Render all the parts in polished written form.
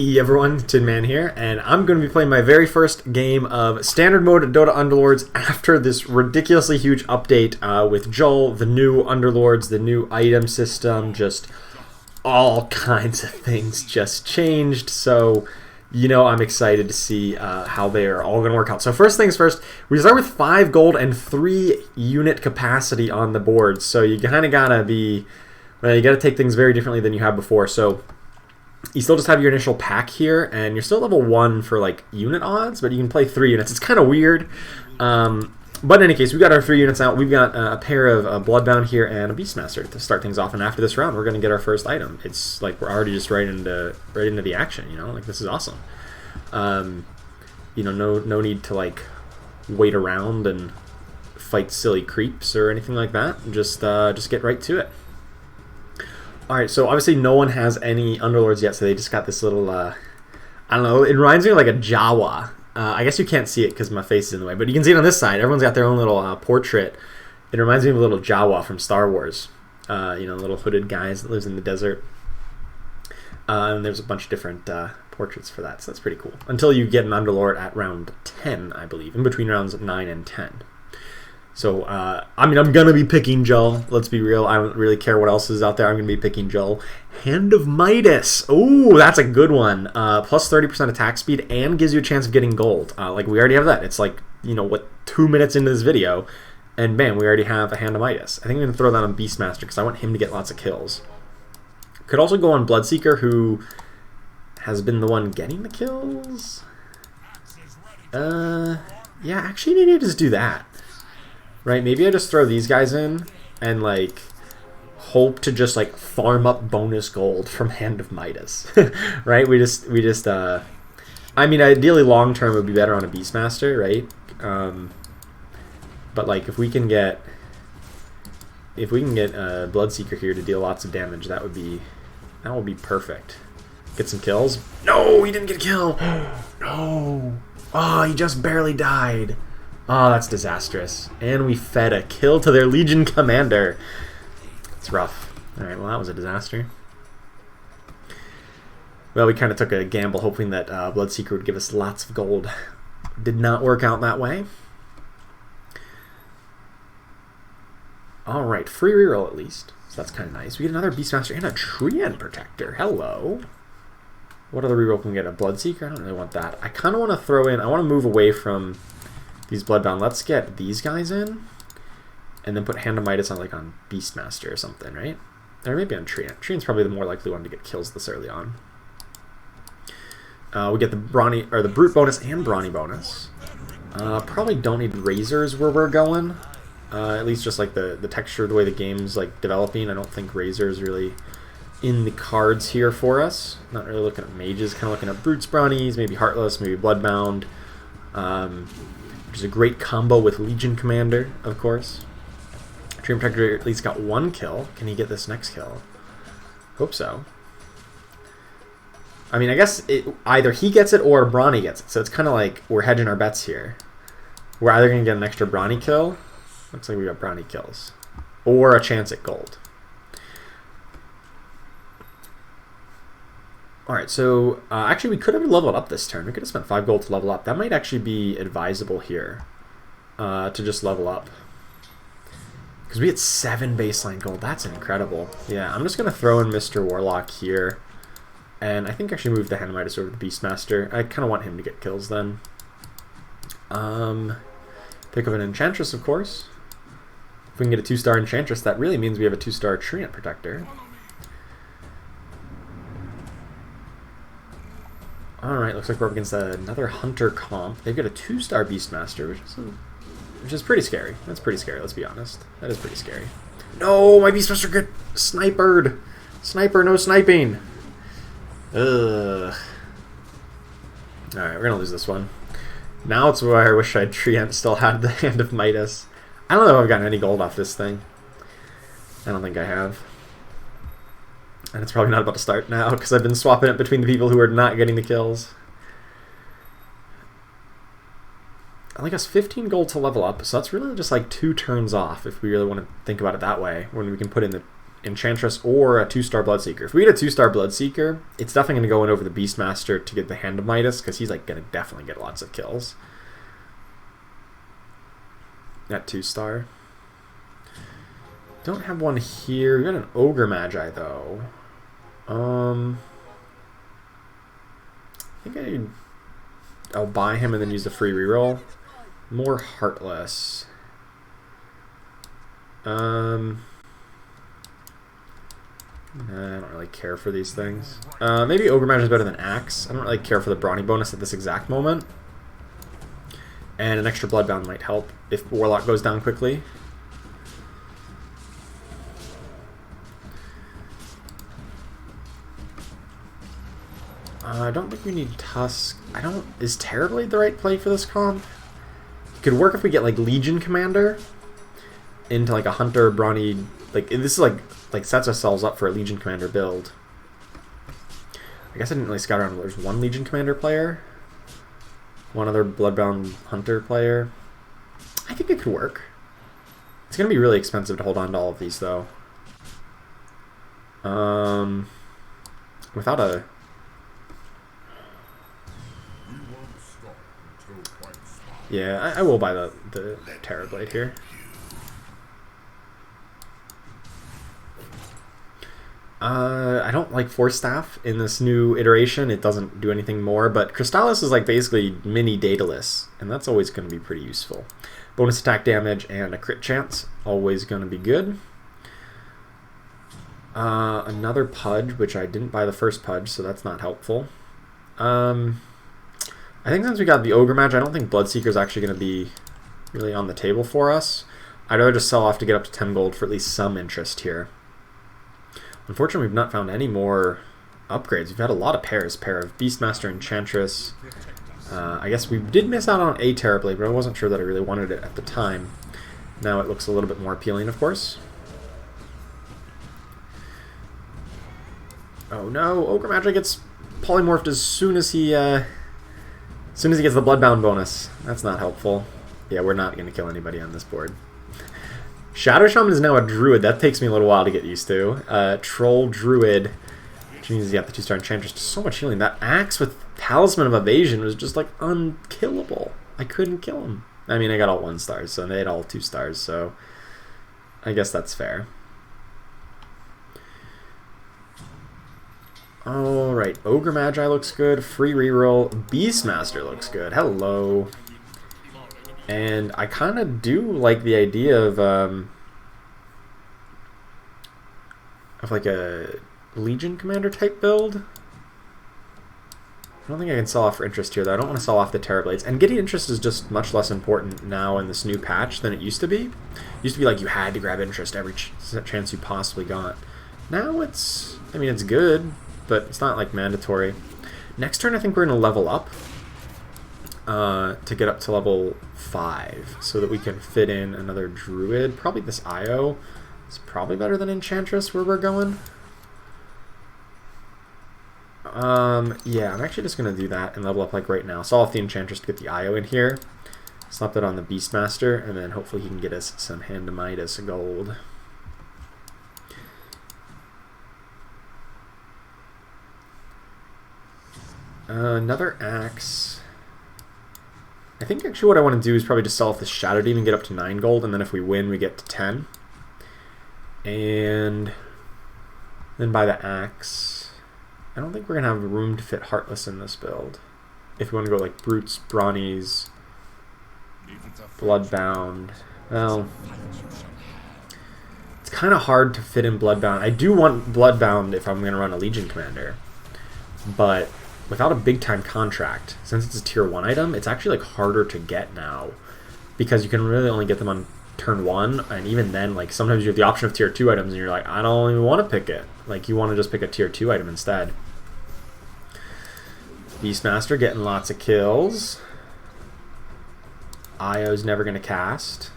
Hey everyone, Tin Man here, and I'm going to be playing my very first game of Standard Mode Dota Underlords after this ridiculously huge update with Jull, the new Underlords, the new item system, just all kinds of things just changed, so I'm excited to see how they are all going to work out. So first things first, we start with 5 gold and 3 unit capacity on the board, so you kind of gotta be, well, you gotta take things very differently than you have before, so you still just have your initial pack here, and you're still level 1 for like unit odds, but you can play 3 units. It's kind of weird. But in any case, we've got our 3 units out. We've got a pair of Bloodbound here and a Beastmaster to start things off. And after this round, we're going to get our first item. It's like we're already just right into the action. Like this is awesome. No need to like wait around and fight silly creeps or anything like that. Just get right to it. Alright, so obviously no one has any Underlords yet, so they just got this little, I don't know, it reminds me of like a Jawa. I guess you can't see it because my face is in the way, but you can see it on this side. Everyone's got their own little portrait. It reminds me of a little Jawa from Star Wars. Little hooded guys that lives in the desert. And there's a bunch of different portraits for that, so that's pretty cool. Until you get an Underlord at round 10, I believe, in between rounds 9 and 10. So, I'm going to be picking Jull. Let's be real. I don't really care what else is out there. I'm going to be picking Jull. Hand of Midas. Ooh, that's a good one. Plus 30% attack speed and gives you a chance of getting gold. Like, we already have that. It's like, 2 minutes into this video. And bam, we already have a Hand of Midas. I think I'm going to throw that on Beastmaster because I want him to get lots of kills. Could also go on Bloodseeker, who has been the one getting the kills. Yeah, actually, maybe I just do that. Right, maybe I just throw these guys in and like hope to just like farm up bonus gold from Hand of Midas. Right? We just I mean, ideally long term it would be better on a Beastmaster, right? But like if we can get a Bloodseeker here to deal lots of damage, that would be perfect. Get some kills. No, he didn't get a kill. No. Oh, he just barely died. Oh, that's disastrous. And we fed a kill to their Legion Commander. It's rough. Alright, well that was a disaster. Well, we kind of took a gamble hoping that Bloodseeker would give us lots of gold. Did not work out that way. Alright, free reroll at least. So that's kind of nice. We get another Beastmaster and a Treant Protector. Hello. What other reroll can we get? A Bloodseeker? I don't really want that. I kind of want to throw in... I want to move away from these Bloodbound. Let's get these guys in, and then put Hand of Midas on Beastmaster or something, right? Or maybe on Treant. Treant's probably the more likely one to get kills this early on. We get the Brute bonus and Brawny bonus. Probably don't need Razors where we're going. At least just like the texture, the way the game's like developing. I don't think Razors really in the cards here for us. Not really looking at Mages, kind of looking at Brutes, Brawnies, maybe Heartless, maybe Bloodbound. Which is a great combo with Legion Commander, of course. Treant Protector at least got 1 kill. Can he get this next kill? Hope so. I mean, I guess either he gets it or Brawny gets it. So it's kind of like we're hedging our bets here. We're either going to get an extra Brawny kill. Looks like we got Brawny kills. Or a chance at gold. Alright, so actually we could have leveled up this turn. We could have spent 5 gold to level up. That might actually be advisable here to just level up. Because we had 7 baseline gold. That's incredible. Yeah, I'm just going to throw in Mr. Warlock here. And I think I should move the Hand of Midas over to Beastmaster. I kind of want him to get kills then. Pick up an Enchantress, of course. If we can get a 2-star Enchantress, that really means we have a 2-star Treant Protector. Alright, looks like we're up against another Hunter comp. They've got a 2-star Beastmaster, which is pretty scary. That's pretty scary, let's be honest. That is pretty scary. No, my Beastmaster got snipered! Sniper, no sniping! Ugh. Alright, we're gonna lose this one. Now it's where I wish Treant still had the Hand of Midas. I don't know if I've gotten any gold off this thing. I don't think I have. And it's probably not about to start now because I've been swapping it between the people who are not getting the kills. I think it's 15 gold to level up, so that's really just like 2 turns off if we really want to think about it that way. When we can put in the Enchantress or a 2-star Bloodseeker. If we get a 2-star Bloodseeker, it's definitely going to go in over the Beastmaster to get the Hand of Midas, because he's like going to definitely get lots of kills. That 2-star. Don't have one here. We got an Ogre Magi though. I think I'll buy him and then use the free reroll. More Heartless. I don't really care for these things. Maybe Ogre Magi is better than Axe. I don't really care for the Brawny bonus at this exact moment. And an extra Bloodbound might help if Warlock goes down quickly. I don't think we need Tusk. Is Terrorblade the right play for this comp? It could work if we get like Legion Commander into like a Hunter Brawny. Like this is like sets ourselves up for a Legion Commander build. I guess I didn't really scout around. There's one Legion Commander player, one other Bloodbound Hunter player. I think it could work. It's gonna be really expensive to hold on to all of these though. Without a yeah, I will buy the Terrorblade here. I don't like Force Staff in this new iteration. It doesn't do anything more, but Crystallis is like basically mini Daedalus, and that's always going to be pretty useful. Bonus attack damage and a crit chance, always going to be good. Another Pudge, which I didn't buy the first Pudge, so that's not helpful. I think since we got the Ogre Magi, I don't think Bloodseeker is actually going to be really on the table for us. I'd rather just sell off to get up to 10 gold for at least some interest here. Unfortunately, we've not found any more upgrades. We've had a lot of pairs. Pair of Beastmaster, Enchantress. I guess we did miss out on a Terrorblade, but I wasn't sure that I really wanted it at the time. Now it looks a little bit more appealing, of course. Oh no, Ogre Magi gets polymorphed as soon as he gets the Bloodbound bonus. That's not helpful. Yeah, we're not going to kill anybody on this board. Shadow Shaman is now a Druid. That takes me a little while to get used to. Troll Druid, which means you got the 2-star Enchantress. So much healing. That Axe with Talisman of Evasion was just like unkillable. I couldn't kill him. I mean, I got all 1-stars, so they had all 2-stars, so I guess that's fair. Alright, Ogre Magi looks good. Free reroll. Beastmaster looks good. Hello. And I kind of do like the idea of like a Legion Commander type build. I don't think I can sell off for interest here, though. I don't want to sell off the Terrorblades. And getting interest is just much less important now in this new patch than it used to be. It used to be like you had to grab interest every chance you possibly got. Now it's, I mean, it's good, but it's not like mandatory. Next turn, I think we're going to level up to get up to level 5 so that we can fit in another Druid. Probably this Io is probably better than Enchantress where we're going. Yeah, I'm actually just going to do that and level up like right now. Sell off the Enchantress to get the Io in here. Slap that on the Beastmaster, and then hopefully he can get us some Hand of Midas gold. Another Axe. I think actually what I want to do is probably just sell off the Shadow Demon, get up to 9 gold, and then if we win, we get to 10. And then buy the Axe. I don't think we're going to have room to fit Heartless in this build. If we want to go like Brutes, Brawnies, Bloodbound. Well, it's kind of hard to fit in Bloodbound. I do want Bloodbound if I'm going to run a Legion Commander. But without a big-time contract, since it's a tier 1 item, it's actually like harder to get now. Because you can really only get them on turn 1, and even then, like sometimes you have the option of tier 2 items, and you're like, I don't even want to pick it. Like, you want to just pick a tier 2 item instead. Beastmaster getting lots of kills. Io's never going to cast.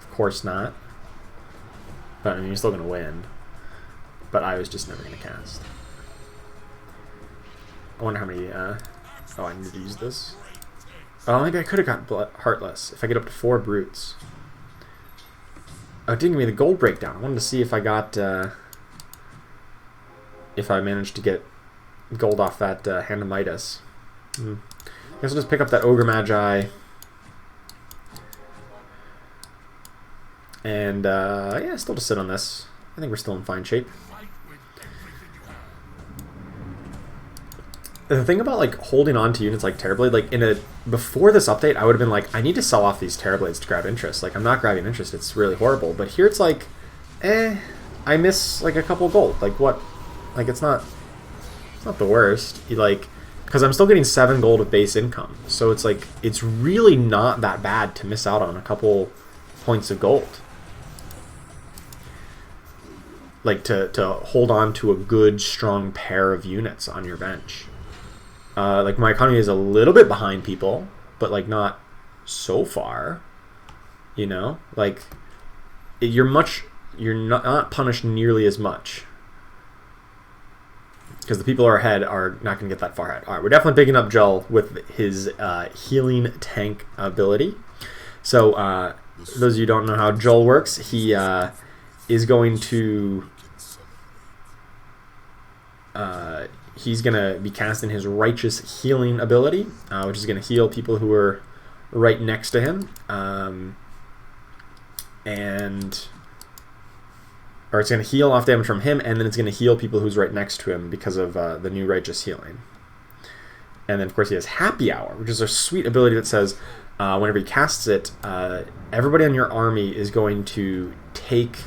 Of course not. But I mean, you're still going to win. But Io's just never going to cast. I wonder how many, oh, I need to use this. Oh, maybe I could have got Heartless if I get up to 4 Brutes. Oh, it didn't give me the gold breakdown. I wanted to see if I got, if I manage to get gold off that Hand of Midas. I guess I'll just pick up that Ogre Magi. And, yeah, still just sit on this. I think we're still in fine shape. The thing about, like, holding on to units like Terrorblade, like, before this update, I would have been like, I need to sell off these Terrorblades to grab interest. Like, I'm not grabbing interest. It's really horrible. But here it's like, I miss, like, a couple gold. Like, what? Like, it's not the worst. Like, because I'm still getting 7 gold of base income. So it's like, it's really not that bad to miss out on a couple points of gold. Like, to hold on to a good, strong pair of units on your bench. Like, my economy is a little bit behind people, but, like, not so far. You know? Like, you're not punished nearly as much. Because the people who are ahead are not going to get that far ahead. Alright, we're definitely picking up Jull with his healing tank ability. So, those of you who don't know how Jull works, he is going to... he's going to be casting his Righteous Healing ability, which is going to heal people who are right next to him. Or it's going to heal off damage from him, and then it's going to heal people who's right next to him because of the new Righteous Healing. And then, of course, he has Happy Hour, which is a sweet ability that says whenever he casts it, everybody on your army is going to take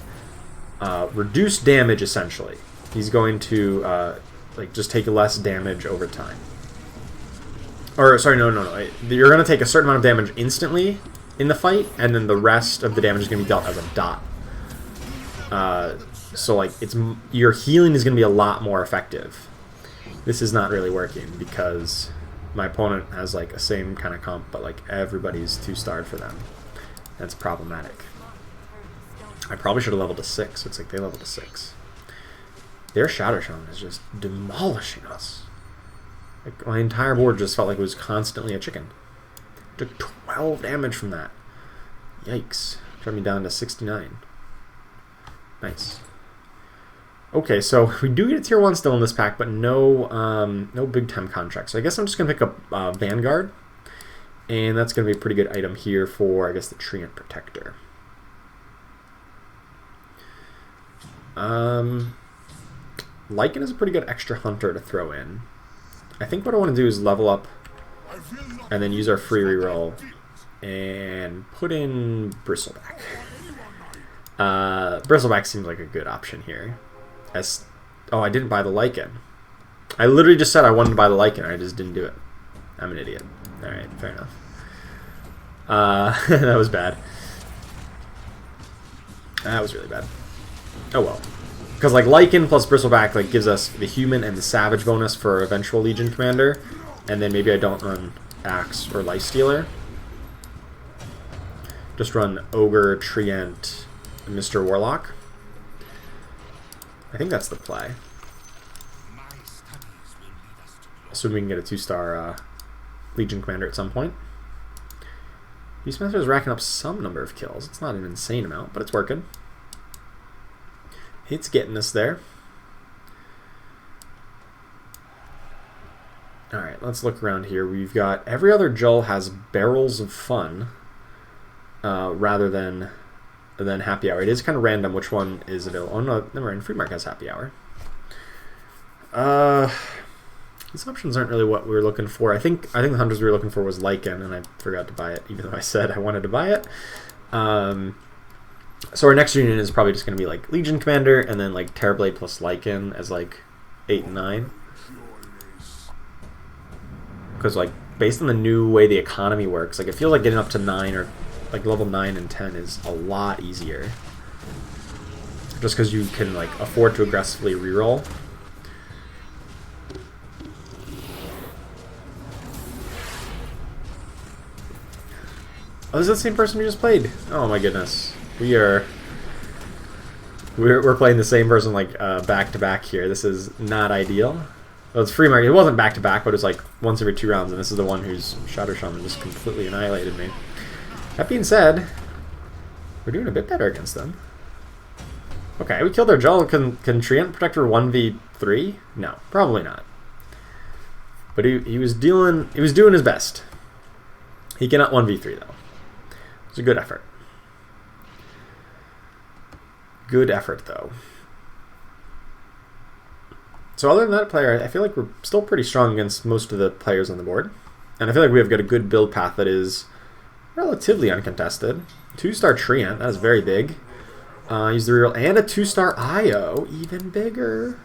reduced damage, essentially. He's going to like just take less damage over time. Or, sorry, no. You're going to take a certain amount of damage instantly in the fight, and then the rest of the damage is going to be dealt as a dot. So, like, your healing is going to be a lot more effective. This is not really working because my opponent has, like, a same kind of comp, but, like, everybody's 2-starred for them. That's problematic. I probably should have leveled to 6. It's like they leveled to 6. Their Shadow Shaman is just demolishing us. Like, my entire board just felt like it was constantly a chicken. Took 12 damage from that. Yikes. Dropped me down to 69. Nice. Okay, so we do get a tier 1 still in this pack, but no big time contracts. So I guess I'm just going to pick up Vanguard. And that's going to be a pretty good item here for, I guess, the Treant Protector. Lycan is a pretty good extra hunter to throw in. I think what I want to do is level up and then use our free reroll and put in Bristleback. Bristleback seems like a good option here. Oh, I didn't buy the Lycan. I literally just said I wanted to buy the Lycan. I just didn't do it. I'm an idiot. Alright, fair enough. That was bad. That was really bad. Oh well. Because, like, Lycan plus Bristleback, like, gives us the Human and the Savage bonus for eventual Legion Commander. And then maybe I don't run Axe or Lifestealer. Just run Ogre, Treant, and Mr. Warlock. I think that's the play. Assuming we can get a 2-star Legion Commander at some point. Beastmaster is racking up some number of kills. It's not an insane amount, but it's working. It's getting us there. Alright, let's look around here. We've got every other Jull has Barrels of Fun rather than Happy Hour. It is kind of random which one is available. Oh no, never mind. Freemark has Happy Hour. These options aren't really what we were looking for. I think the hunters we were looking for was Lycan, and I forgot to buy it, even though I said I wanted to buy it. So our next union is probably just going to be like Legion Commander, and then like Terrorblade plus Lycan as like 8 and 9. Because like based on the new way the economy works, like it feels like getting up to 9 or like level 9 and 10 is a lot easier. Just because you can like afford to aggressively reroll. Oh, is that the same person we just played? Oh my goodness. We're playing the same person like back to back here. This is not ideal. Well, it's free market. It wasn't back to back, but it was like once every 2 rounds, and this is the one whose Shadow Shaman just completely annihilated me. That being said, we're doing a bit better against them. Okay, we killed their Jull. Can Treant Protector 1v3? No, probably not. But he was doing his best. He cannot 1v3 though. It's a good effort. Good effort though. So other than that player, I feel like we're still pretty strong against most of the players on the board. And I feel like we have got a good build path that is relatively uncontested. 2-star Treant, that is very big. Use the reroll and a 2-star IO, even bigger.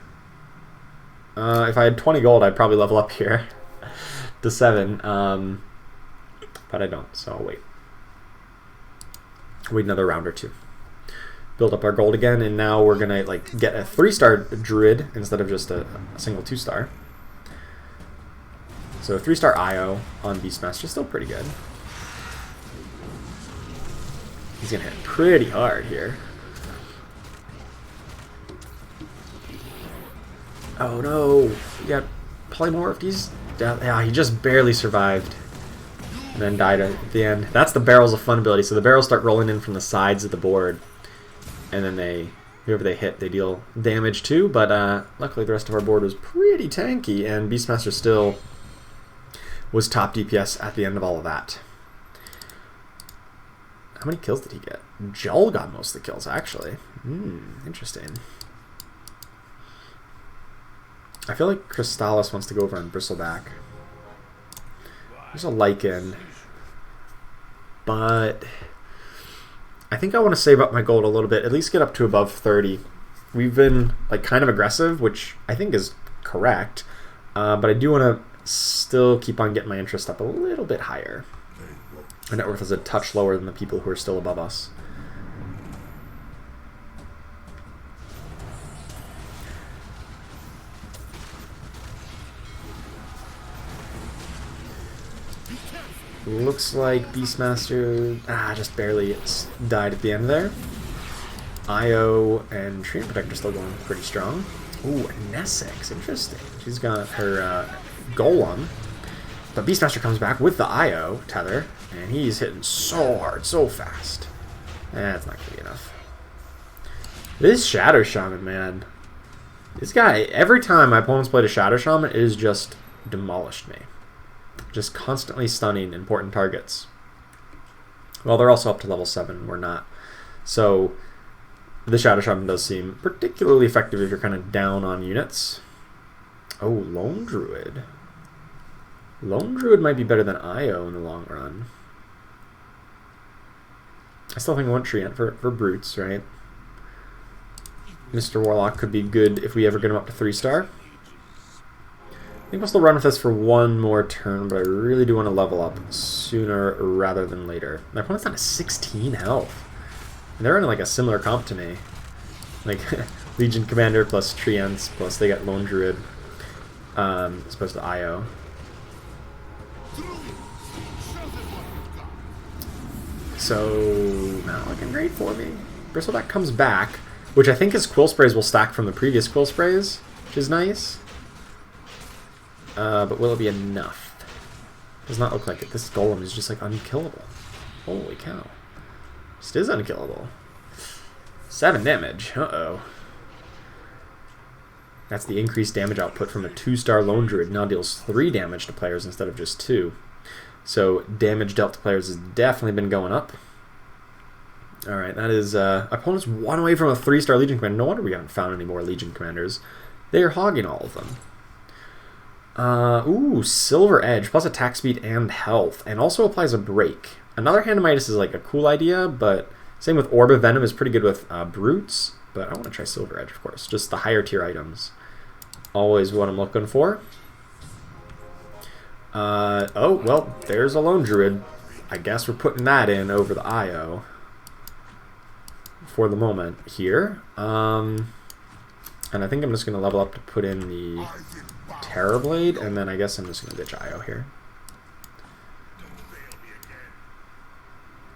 If I had 20 gold, I'd probably level up here to 7. But I don't, so I'll wait. Wait another round or two. Build up our gold again, and now we're gonna like get a 3-star Druid instead of just a single 2-star. So a 3-star IO on Beastmaster is still pretty good. He's gonna hit pretty hard here. Oh no! You got polymorphed. He's down. Yeah, he just barely survived. And then died at the end. That's the Barrels of Fun ability. So the barrels start rolling in from the sides of the board. And then whoever they hit, they deal damage to. But luckily the rest of our board was pretty tanky. And Beastmaster still was top DPS at the end of all of that. How many kills did he get? Jull got most of the kills, actually. Interesting. I feel like Crystallis wants to go over on Bristleback. There's a Lycan. But I think I want to save up my gold a little bit, at least get up to above 30. We've been like kind of aggressive, which I think is correct. But I do want to still keep on getting my interest up a little bit higher. My net worth is a touch lower than the people who are still above us. Looks like Beastmaster just barely died at the end there. IO and Treant Protector still going pretty strong. Ooh, Nessex, interesting. She's got her Golem. But Beastmaster comes back with the IO tether, and he's hitting so hard, so fast. That's not going to be enough. This Shadow Shaman, man. This guy, every time my opponents played a Shadow Shaman, it has just demolished me. Just constantly stunning important targets. Well, they're also up to level 7. We're not. So the Shadow Shaman does seem particularly effective if you're kind of down on units. Oh, Lone Druid. Lone Druid might be better than IO in the long run. I still think I want Treant for brutes, right? Mr. Warlock could be good if we ever get him up to 3-star. I think we'll still run with this for one more turn, but I really do want to level up sooner rather than later. My opponent's down to 16 health. And they're in like a similar comp to me. Like Legion Commander plus Treants, plus they got Lone Druid as opposed to IO. So, not looking great for me. Bristleback comes back, which I think his Quill Sprays will stack from the previous Quill Sprays, which is nice. But will it be enough? Does not look like it. This Golem is just like unkillable. Holy cow. This is unkillable. 7 damage. Uh-oh. That's the increased damage output from a 2-star Lone Druid. Now deals 3 damage to players instead of just 2. So damage dealt to players has definitely been going up. Alright, that is... opponents 1 away from a 3-star Legion Commander. No wonder we haven't found any more Legion Commanders. They are hogging all of them. Ooh, Silver Edge, plus attack speed and health, and also applies a break. Another Hand of Midas is like a cool idea, but same with Orb of Venom is pretty good with brutes, but I want to try Silver Edge, of course. Just the higher tier items. Always what I'm looking for. Oh, well, there's a Lone Druid. I guess we're putting that in over the IO for the moment here. And I think I'm just going to level up to put in the Terrorblade, and then I guess I'm just going to ditch IO here.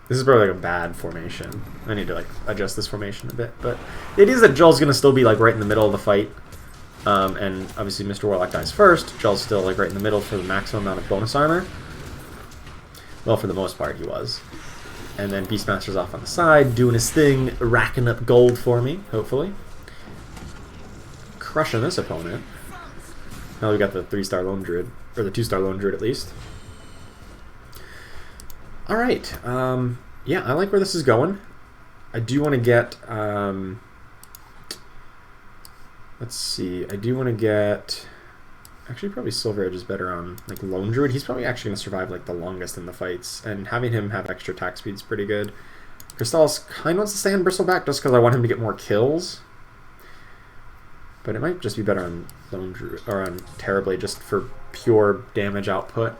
This is probably like a bad formation. I need to like adjust this formation a bit, but it is that Jull's going to still be like right in the middle of the fight. And obviously Mr. Warlock dies first. Jull's still like right in the middle for the maximum amount of bonus armor. Well, for the most part he was. And then Beastmaster's off on the side, doing his thing, racking up gold for me, hopefully. Crushing this opponent. Now we got the 3-star Lone Druid, or the 2-star Lone Druid at least. Alright, yeah, I like where this is going. I do want to get, let's see, I do want to get, actually probably Silver Edge is better on like Lone Druid. He's probably actually going to survive like the longest in the fights, and having him have extra attack speed is pretty good. Crystallis kind of wants to stay on Bristleback just because I want him to get more kills. But it might just be better on Lone Druid, or on Terrorblade just for pure damage output.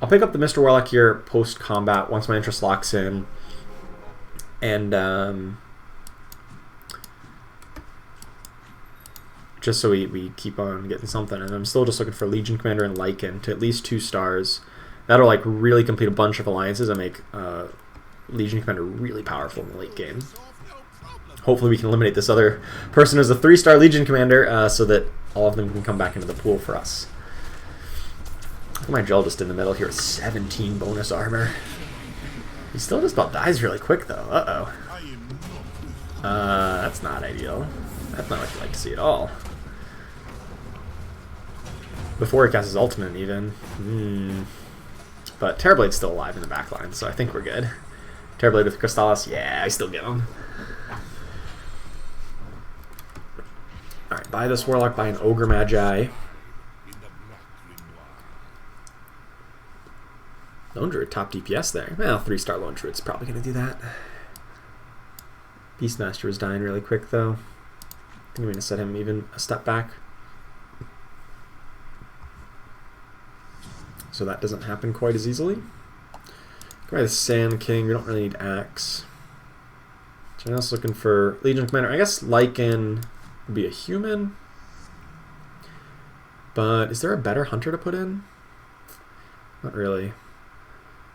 I'll pick up the Mr. Warlock here post-combat once my interest locks in. And just so we keep on getting something. And I'm still just looking for Legion Commander and Lycan to at least 2 stars. That'll like really complete a bunch of alliances and make Legion Commander really powerful in the late game. Hopefully we can eliminate this other person as a 3-star Legion Commander so that all of them can come back into the pool for us. Look at my Jull just in the middle here with 17 bonus armor. He still just about dies really quick though. Uh-oh. That's not ideal. That's not what you like to see at all. Before he casts his ultimate even. But Terrorblade's still alive in the back line, so I think we're good. Terrorblade with Crystallis, yeah, I still get him. Alright, buy this Warlock, buy an Ogre Magi. Lone Druid, top DPS there. Well, 3-star Lone Druid's probably going to do that. Beastmaster is dying really quick, though. I think I'm going to set him even a step back. So that doesn't happen quite as easily. Go by the Sand King. We don't really need Axe. So I'm also looking for Legion Commander. I guess Lycan would be a human. But is there a better hunter to put in? Not really.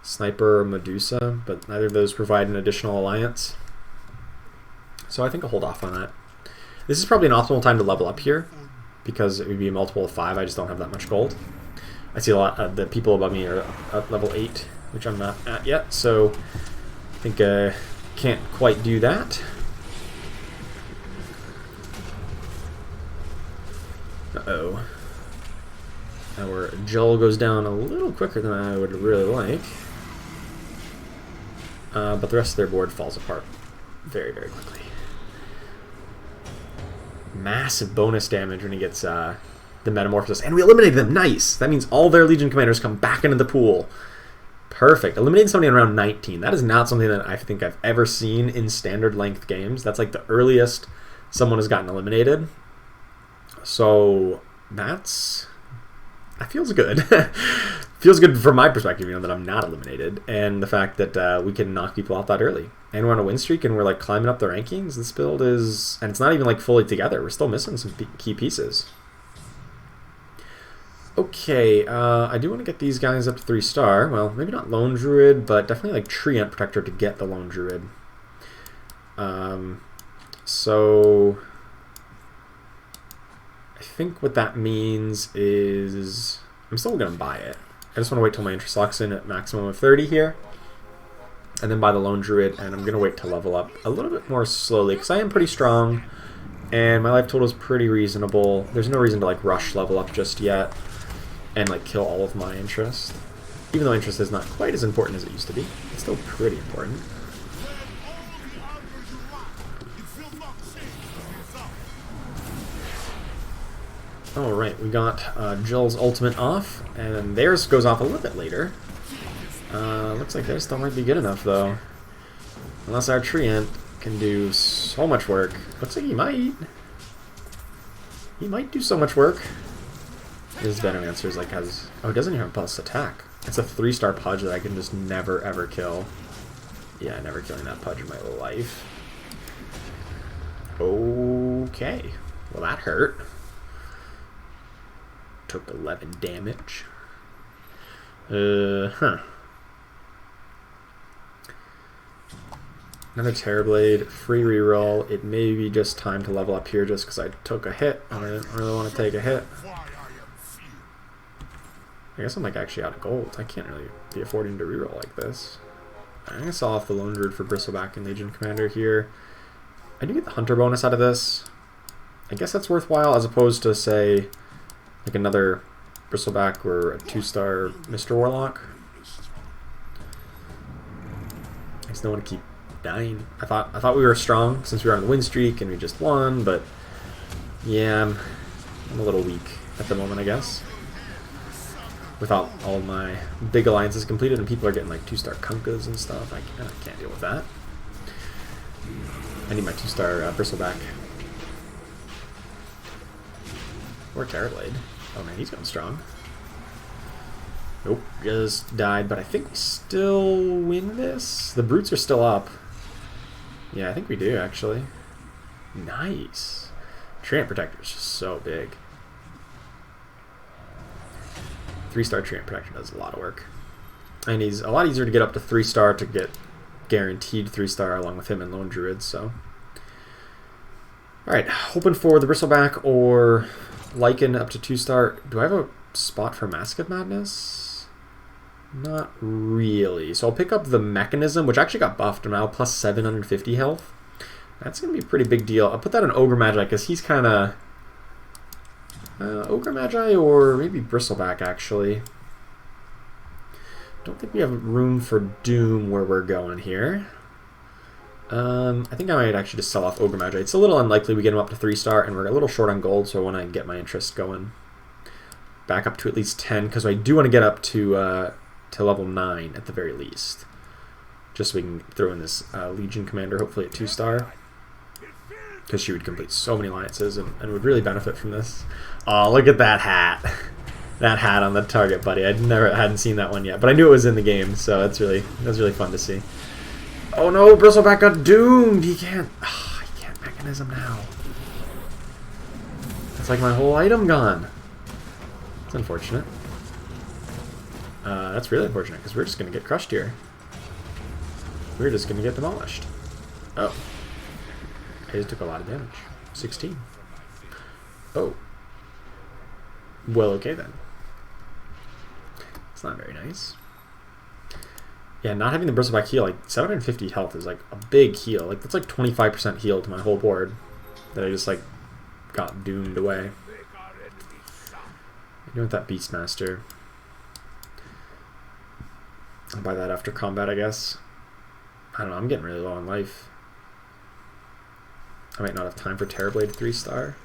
Sniper or Medusa, but neither of those provide an additional alliance. So I think I'll hold off on that. This is probably an optimal time to level up here, because it would be a multiple of 5. I just don't have that much gold. I see a lot of the people above me are at level 8, which I'm not at yet, so I think can't quite do that. Uh-oh. Our Jull goes down a little quicker than I would really like. But the rest of their board falls apart very, very quickly. Massive bonus damage when he gets the Metamorphosis. And we eliminated them! Nice! That means all their Legion Commanders come back into the pool. Perfect. Eliminating somebody in round 19. That is not something that I think I've ever seen in standard length games. That's like the earliest someone has gotten eliminated. So that feels good. Feels good from my perspective, that I'm not eliminated, and the fact that we can knock people out that early. And we're on a win streak, and we're like climbing up the rankings. This build is, and it's not even like fully together. We're still missing some key pieces. Okay, I do want to get these guys up to 3-star. Well, maybe not Lone Druid, but definitely like Treant Protector to get the Lone Druid. So I think what that means is I'm still going to buy it. I just want to wait till my interest locks in at maximum of 30 here. And then buy the Lone Druid, and I'm going to wait to level up a little bit more slowly, because I am pretty strong, and my life total is pretty reasonable. There's no reason to like rush level up just yet, and like kill all of my interest. Even though interest is not quite as important as it used to be, it's still pretty important. Alright, we got Jill's ultimate off, and theirs goes off a little bit later. Looks like theirs still might be good enough, though. Unless our Treant can do so much work. Looks like he might. He might do so much work. His Venomancer is like has... Oh, it doesn't even have plus attack. It's a 3-star Pudge that I can just never, ever kill. Yeah, never killing that Pudge in my life. Okay. Well, that hurt. Took 11 damage. Another Terrorblade, free reroll. It may be just time to level up here just because I took a hit. I didn't really want to take a hit. I guess I'm like actually out of gold. I can't really be affording to reroll like this. I'm going to sell off the Lone Druid for Bristleback and Legion Commander here. I do get the Hunter bonus out of this. I guess that's worthwhile as opposed to, say, like another Bristleback or a 2-star Mr. Warlock. I just don't want to keep dying. I thought we were strong since we were on the win streak and we just won, but yeah, I'm a little weak at the moment, I guess. Without all my big alliances completed and people are getting like 2-star Kunkas and stuff, I can't deal with that. I need my 2-star Bristleback. Or Terrorblade. Oh man, he's going strong. Nope, just died, but I think we still win this. The Brutes are still up. Yeah, I think we do, actually. Nice. Treant Protector is just so big. 3-star Treant Protector does a lot of work. And he's a lot easier to get up to 3-star to get guaranteed 3-star along with him and Lone Druid, so. Alright, hoping for the Bristleback or Lycan up to 2-star. Do I have a spot for Mask of Madness? Not really. So I'll pick up the Mechanism, which actually got buffed. I'm now plus 750 health. That's going to be a pretty big deal. I'll put that on Ogre Magi because he's kind of... Ogre Magi or maybe Bristleback, actually. Don't think we have room for Doom where we're going here. I think I might actually just sell off Ogre Magi. It's a little unlikely we get him up to 3-star, and we're a little short on gold, so I want to get my interest going back up to at least 10, because I do want to get up to level 9 at the very least. Just so we can throw in this Legion Commander, hopefully at 2-star. Because she would complete so many alliances and would really benefit from this. Oh, look at that hat. That hat on the target, buddy. I hadn't seen that one yet, but I knew it was in the game, so that was really fun to see. Oh no, Bristleback got doomed! He can't Mechanism now. It's like my whole item gone. It's unfortunate. That's really unfortunate, because we're just going to get crushed here. We're just going to get demolished. Oh. I just took a lot of damage. 16. Oh. Well, okay then. It's not very nice. Yeah, not having the Bristleback heal, like 750 health is like a big heal. Like that's like 25% heal to my whole board that I just like got doomed away. I'm doing with that Beastmaster. I'll buy that after combat, I guess. I don't know, I'm getting really low on life. I might not have time for Terrorblade 3-star.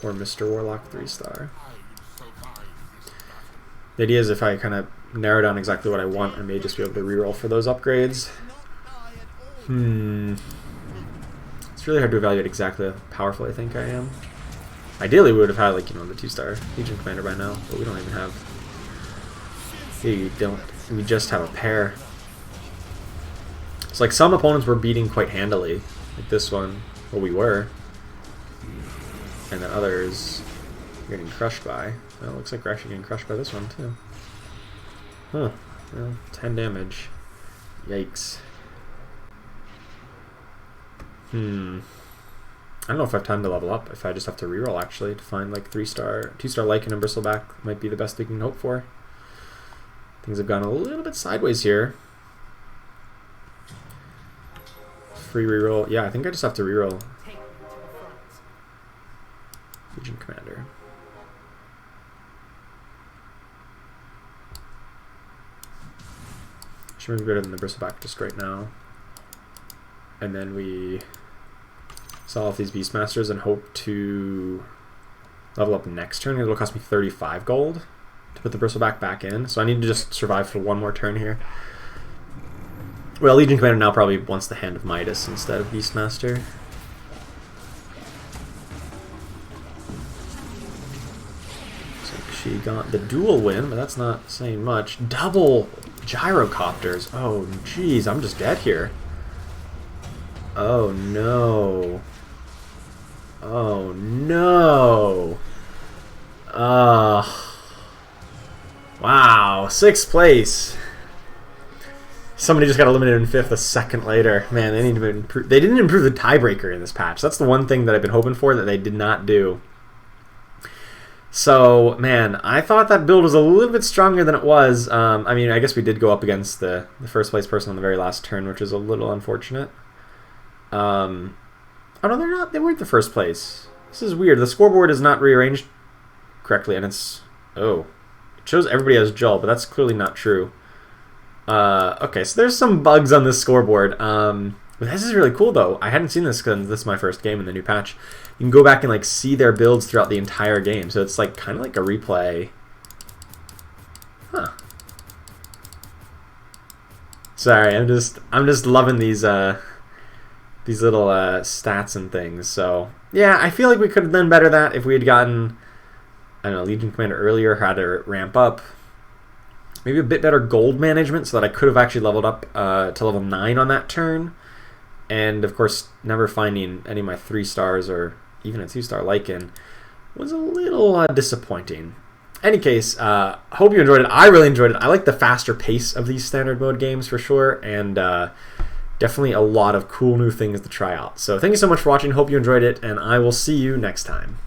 Or Mr. Warlock 3-star. The idea is if I kind of narrow down exactly what I want, I may just be able to reroll for those upgrades. It's really hard to evaluate exactly how powerful I think I am. Ideally we would have had like, you know, the 2-star Legion Commander by now, but we don't even have... We just have a pair. It's like some opponents were beating quite handily. Like this one, well we were. And then others are getting crushed by. Well, it looks like we're actually getting crushed by this one too. Huh. Well, 10 damage. Yikes. I don't know if I have time to level up. If I just have to reroll actually to find like 2-star Lycan and Bristleback might be the best we can hope for. Things have gone a little bit sideways here. Free reroll. Yeah, I think I just have to reroll. Legion Commander. Should be better than the Bristleback just right now. And then we sell off these Beastmasters and hope to level up next turn. It'll cost me 35 gold to put the Bristleback back in. So I need to just survive for one more turn here. Well, Legion Commander now probably wants the Hand of Midas instead of Beastmaster. She got the dual win, but that's not saying much. Double gyrocopters. Oh, jeez, I'm just dead here. Oh, no. Oh, no. Wow, 6th place. Somebody just got eliminated in 5th a second later. Man, they need to improve. They didn't improve the tiebreaker in this patch. That's the one thing that I've been hoping for that they did not do. So, man, I thought that build was a little bit stronger than it was. I mean, I guess we did go up against the first place person on the very last turn, which is a little unfortunate. Oh, no, they're not. They weren't the first place. This is weird. The scoreboard is not rearranged correctly, and it's... Oh. It shows everybody has Jull, but that's clearly not true. Okay, so there's some bugs on this scoreboard. But this is really cool, though. I hadn't seen this because this is my first game in the new patch. You can go back and like see their builds throughout the entire game, so it's like kind of like a replay. Huh. Sorry, I'm just loving these little stats and things. So yeah, I feel like we could have done better that if we had gotten, I don't know, Legion Commander earlier, had to ramp up. Maybe a bit better gold management so that I could have actually leveled up to level 9 on that turn. And, of course, never finding any of my 3 stars or even a 2-star Lycan was a little disappointing. Any case, hope you enjoyed it. I really enjoyed it. I like the faster pace of these standard mode games for sure. And definitely a lot of cool new things to try out. So thank you so much for watching. Hope you enjoyed it. And I will see you next time.